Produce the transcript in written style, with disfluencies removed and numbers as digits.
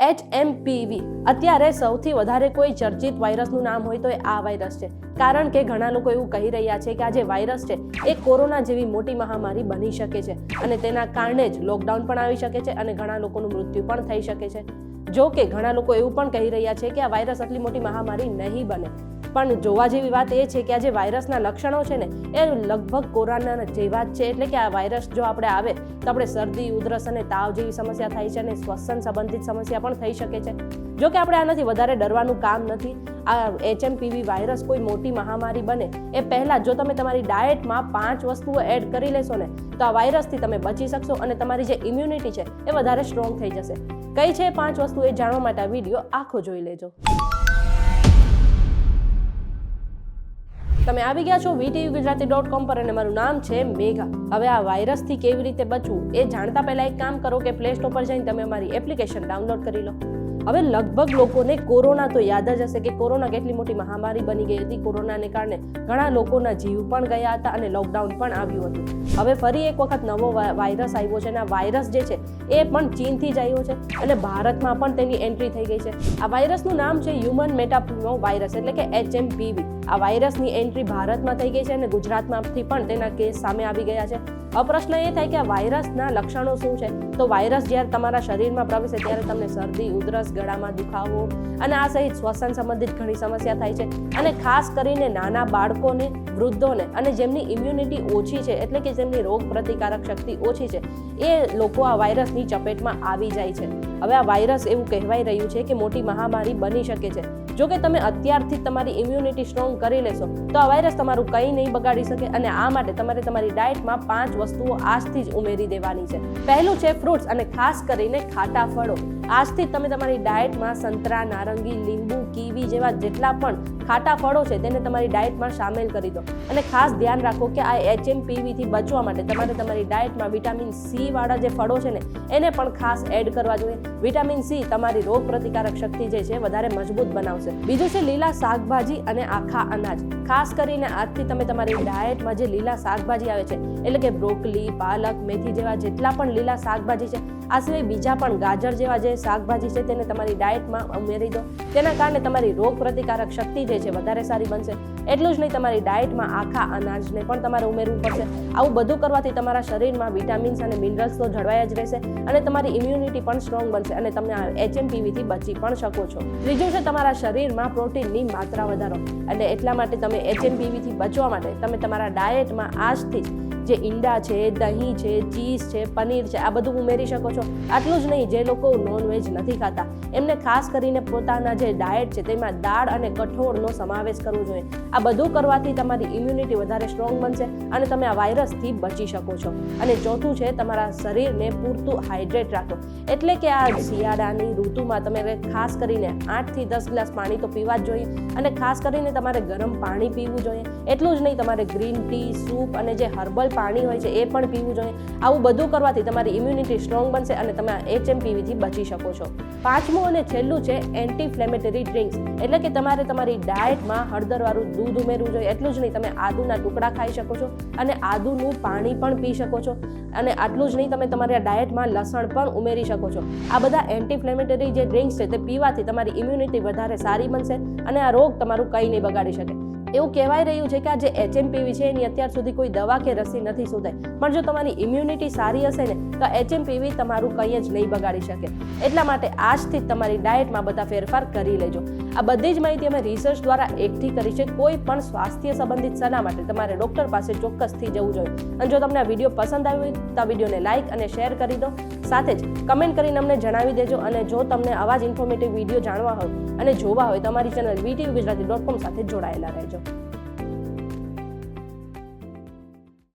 HMPV અત્યારે સૌથી વધારે કોઈ ચર્ચિત વાયરસનું નામ હોય તો એ આ વાયરસ છે, કારણ કે ઘણા લોકો એવું કહી રહ્યા છે કે આ જે વાયરસ છે એ કોરોના જેવી મોટી મહામારી બની શકે છે અને તેના કારણે જ લોકડાઉન પણ આવી શકે છે અને ઘણા લોકોનું મૃત્યુ પણ થઈ શકે છે. જો કે ઘણા લોકો એવું પણ કહી રહ્યા છે કે આ વાયરસ આટલી મોટી મહામારી નહીં બને, પણ જોવા જેવી વાત એ છે કે આ જે વાયરસના લક્ષણો છે ને એ લગભગ કોરોના જેવા જ છે. એટલે કે આ વાયરસ જો આપણે આવે તો આપણે શરદી, ઉધરસ અને તાવ જેવી સમસ્યા થાય છે અને શ્વસન સંબંધિત સમસ્યા પણ થઈ શકે છે. જો કે આપણે આનાથી વધારે ડરવાનું કામ નથી. આ HMPV વાયરસ કોઈ મોટી મહામારી બને એ પહેલાં જો તમે તમારી ડાયટમાં 5 વસ્તુઓ એડ કરી લેશો ને તો આ વાયરસથી તમે બચી શકશો અને તમારી જે ઇમ્યુનિટી છે એ વધારે સ્ટ્રોંગ થઈ જશે. કઈ છે 5 વસ્તુ એ જાણવા માટે આ વિડીયો આખો જોઈ લેજો. તમે આવી ગયા છો VTVGujarati.com પર અને મારું નામ છે મેઘા. હવે આ વાયરસથી કેવી રીતે બચવું એ જાણતા પહેલા એક કામ કરો કે પ્લે સ્ટોર પર જઈને તમે અમારી એપ્લિકેશન ડાઉનલોડ કરી લો. હવે લગભગ લોકોને કોરોના તો યાદ જ હશે કે કોરોના કેટલી મોટી મહામારી બની ગઈ હતી. કોરોનાને કારણે ઘણા લોકોના જીવ પણ ગયા હતા અને લોકડાઉન પણ આવ્યું હતું. હવે ફરી એક વખત નવો વાયરસ આવ્યો છે અને આ વાયરસ જે છે એ પણ ચીનથી જ આવ્યો છે અને ભારતમાં પણ તેની એન્ટ્રી થઈ ગઈ છે. આ વાયરસનું નામ છે હ્યુમન મેટાપ્યુનો વાયરસ એટલે કે HMPV. આ વાયરસની એન્ટ્રી ભારતમાં થઈ ગઈ છે અને ગુજરાતમાંથી પણ તેના કેસ સામે આવી ગયા છે. હવે પ્રશ્ન એ થાય કે આ વાયરસના લક્ષણો શું છે? તો વાયરસ જ્યારે તમારા શરીરમાં પ્રવેશે ત્યારે તમને શરદી, ઉધરસ, ગળામાં દુખાવો અને આ સહિત શ્વસન સંબંધિત ઘણી સમસ્યા થાય છે. અને ખાસ કરીને નાના બાળકોને, વૃદ્ધોને અને જેમની ઇમ્યુનિટી ઓછી છે એટલે કે જેમની રોગ પ્રતિકારક શક્તિ ઓછી છે એ લોકો આ વાયરસની ચપેટમાં આવી જાય છે. હવે આ વાયરસ એવું કહેવાય રહ્યું છે કે મોટી મહામારી બની શકે છે. જો કે તમે અત્યારથી તમારી ઇમ્યુનિટી સ્ટ્રોંગ કરી લેશો તો આ વાયરસ તમારું કંઈ નહીં બગાડી શકે અને આ માટે તમારે તમારી ડાયટમાં 5 વસ્તુઓ આજથી જ ઉમેરી દેવાની છે. પહેલું છે ફ્રૂટ્સ અને ખાસ કરીને ખાટા ફળો. આજથી તમે તમારી ડાયટમાં સંતરા, નારંગી, લીંબુ, કીવી જેવા જેટલા પણ ખાટા ફળો છે તેને તમારી ડાયટમાં સામેલ કરી દો. અને ખાસ ધ્યાન રાખો કે આ HMPV થી બચવા માટે તમારે તમારી ડાયટમાં વિટામિન C વાળા જે ફળો છે ને એને પણ ખાસ એડ કરવા જોઈએ. વિટામિન C તમારી રોગ પ્રતિકારક શક્તિ જે છે વધારે મજબૂત બનાવશે. બીજું છે લીલા શાકભાજી અને આખા અનાજ. ખાસ કરીને આજથી તમે તમારી ડાયટમાં જે લીલા શાકભાજી આવે છે એટલે કે બ્રોકલી, પાલક, મેથી જેવા જેટલા પણ લીલા શાકભાજી છે, આ સિવાય બીજા પણ ગાજર જેવા જે શાકભાજી છે તેને તમારી ડાયટમાં ઉમેરી દો. તેના કારણે તમારી રોગ પ્રતિકારક શક્તિ જે છે વધારે સારી બનશે. એટલું જ નહીં, તમારી ડાયટમાં આખા અનાજને પણ તમારે ઉમેરવું પડશે. આવું બધું કરવાથી તમારા શરીરમાં વિટામિન્સ અને મિનરલ્સ તો જળવાયા જ રહેશે અને તમારી ઇમ્યુનિટી પણ સ્ટ્રોંગ બનશે અને તમે HMPV થી બચી પણ શકો છો. ત્રીજું છે તમારા શરીરમાં પ્રોટીનની માત્રા વધારો. અને એટલા માટે તમે HMPV થી બચવા માટે તમે તમારા ડાયટમાં આજથી જ જે ઈંડા છે, દહીં છે, ચીઝ છે, પનીર છે આ બધું ઉમેરી શકો છો. આટલું જ નહીં, જે લોકો નોનવેજ નથી ખાતા એમને ખાસ કરીને પોતાના જે ડાયટ છે તેમાં દાળ અને કઠોળનો સમાવેશ કરવો જોઈએ. આ બધું કરવાથી તમારી ઇમ્યુનિટી વધારે સ્ટ્રોંગ બનશે અને તમે આ વાયરસથી બચી શકો છો. અને ચોથું છે તમારા શરીરને પૂરતું હાઇડ્રેટ રાખો. એટલે કે આ શિયાળાની ઋતુમાં તમે ખાસ કરીને 8 થી 10 ગ્લાસ પાણી તો પીવા જ જોઈએ અને ખાસ કરીને તમારે ગરમ પાણી પીવું જોઈએ. એટલું જ નહીં, તમારે ગ્રીન ટી, સૂપ અને જે હર્બલ પાણી હોય છે એ પણ પીવું જોઈએ. આવું બધું કરવાથી તમારી ઇમ્યુનિટી સ્ટ્રોંગ બનશે અને તમે HMPV થી બચી શકો છો. પાંચમું અને છેલ્લું છે એન્ટી ઇન્ફ્લેમેટરી ડ્રિંક્સ. એટલે કે તમારે તમારી ડાયટમાં હળદરવાળું દૂધ ઉમેરવું જોઈએ. એટલું જ નહીં, તમે આદુના ટુકડા ખાઈ શકો છો અને આદુનું પાણી પણ પી શકો છો. અને આટલું જ નહીં, તમે તમારી ડાયટમાં લસણ પણ ઉમેરી શકો છો. આ બધા એન્ટી ઇન્ફ્લેમેટરી જે ડ્રિંક્સ છે તે પીવાથી તમારી ઇમ્યુનિટી વધારે સારી બનશે અને આ રોગ તમારું કંઈ નહીં બગાડી શકે. એવું કહેવાય રહ્યું છે કે આ જે HMPV છે એની અત્યાર સુધી કોઈ દવા કે રસી નથી શોધાઈ, પણ જો તમારી ઇમ્યુનિટી સારી હશે ને તો HMPV તમારું કંઈ જ નહીં બગાડી શકે. એટલા માટે આજથી જ તમારી ડાયટમાં બધા ફેરફાર કરી લેજો. આ બધી જ માહિતી અમે રિસર્ચ દ્વારા એકઠી કરી છે. કોઈ પણ સ્વાસ્થ્ય સંબંધિત સલાહ માટે તમારે ડૉક્ટર પાસે ચોક્કસથી જવું જોઈએ. અને જો તમને આ વિડીયો પસંદ આવ્યો હોય તો આ વિડીયોને લાઇક અને શેર કરી દો. સાથે જ કમેન્ટ કરીને અમને જણાવી દેજો. અને જો તમને આવા જ ઇન્ફોર્મેટિવ વિડીયો જાણવા હોય અને જોવા હોય તો અમારી ચેનલ VTVGujarati.com સાથે જોડાયેલા રહેજો.